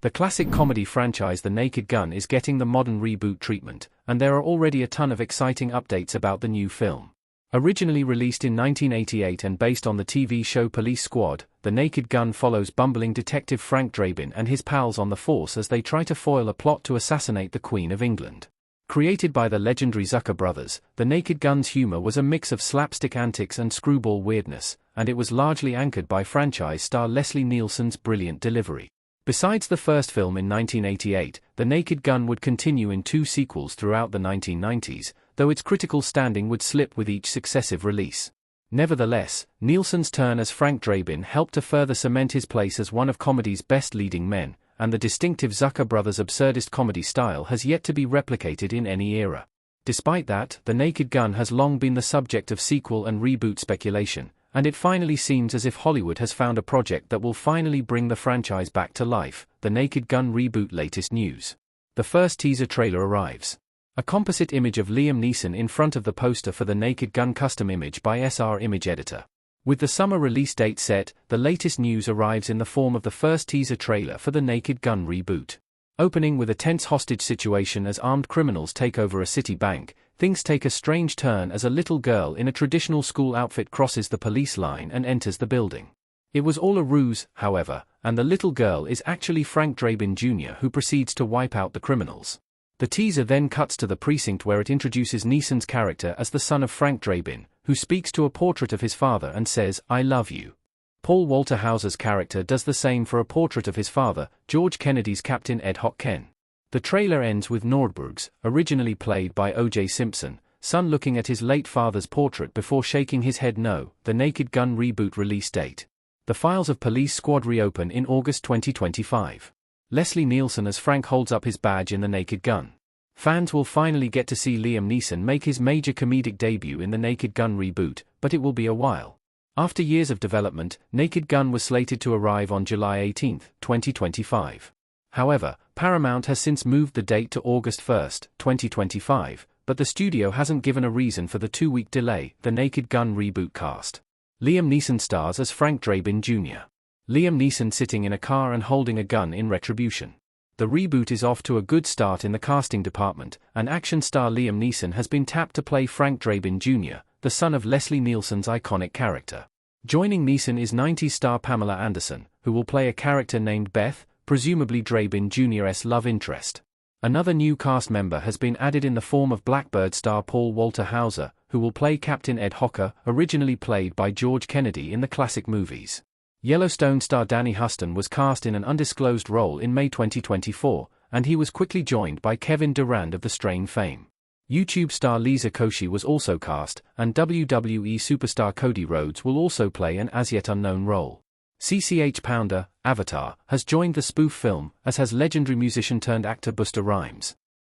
The classic comedy franchise The Naked Gun is getting the modern reboot treatment, and there are already a ton of exciting updates about the new film. Originally released in 1988 and based on the TV show Police Squad, The Naked Gun follows bumbling detective Frank Drabin and his pals on the force as they try to foil a plot to assassinate the Queen of England. Created by the legendary Zucker brothers, The Naked Gun's humor was a mix of slapstick antics and screwball weirdness, and it was largely anchored by franchise star Leslie Nielsen's brilliant delivery. Besides the first film in 1988, The Naked Gun would continue in 2 sequels throughout the 1990s, though its critical standing would slip with each successive release. Nevertheless, Nielsen's turn as Frank Drabin helped to further cement his place as one of comedy's best leading men, and the distinctive Zucker brothers' absurdist comedy style has yet to be replicated in any era. Despite that, The Naked Gun has long been the subject of sequel and reboot speculation, and it finally seems as if Hollywood has found a project that will finally bring the franchise back to life. The Naked Gun reboot latest news. The first teaser trailer arrives. A composite image of Liam Neeson in front of the poster for The Naked Gun, custom image by SR Image Editor. With the summer release date set, the latest news arrives in the form of the first teaser trailer for The Naked Gun reboot. Opening with a tense hostage situation as armed criminals take over a city bank, things take a strange turn as a little girl in a traditional school outfit crosses the police line and enters the building. It was all a ruse, however, and the little girl is actually Frank Drabin Jr., who proceeds to wipe out the criminals. The teaser then cuts to the precinct where it introduces Neeson's character as the son of Frank Drabin, who speaks to a portrait of his father and says, "I love you." Paul Walter Hauser's character does the same for a portrait of his father, George Kennedy's Captain Ed Hoc Ken. The trailer ends with Nordberg's, originally played by O.J. Simpson, son looking at his late father's portrait before shaking his head no. The Naked Gun reboot release date. The files of Police Squad reopen in August 2025. Leslie Nielsen as Frank holds up his badge in The Naked Gun. Fans will finally get to see Liam Neeson make his major comedic debut in The Naked Gun reboot, but it will be a while. After years of development, Naked Gun was slated to arrive on July 18, 2025. However, Paramount has since moved the date to August 1, 2025, but the studio hasn't given a reason for the 2-week delay. The Naked Gun reboot cast. Liam Neeson stars as Frank Drabin Jr. Liam Neeson sitting in a car and holding a gun in retribution. The reboot is off to a good start in the casting department, and action star Liam Neeson has been tapped to play Frank Drabin Jr., the son of Leslie Nielsen's iconic character. Joining Neeson is 90s star Pamela Anderson, who will play a character named Beth, presumably Drabin Jr.'s love interest. Another new cast member has been added in the form of Blackbird star Paul Walter Hauser, who will play Captain Ed Hocker, originally played by George Kennedy in the classic movies. Yellowstone star Danny Huston was cast in an undisclosed role in May 2024, and he was quickly joined by Kevin Durand of The Strain fame. YouTube star Lisa Koshy was also cast, and WWE superstar Cody Rhodes will also play an as-yet-unknown role. CCH Pounder, Avatar, has joined the spoof film, as has legendary musician-turned-actor Busta Rhymes.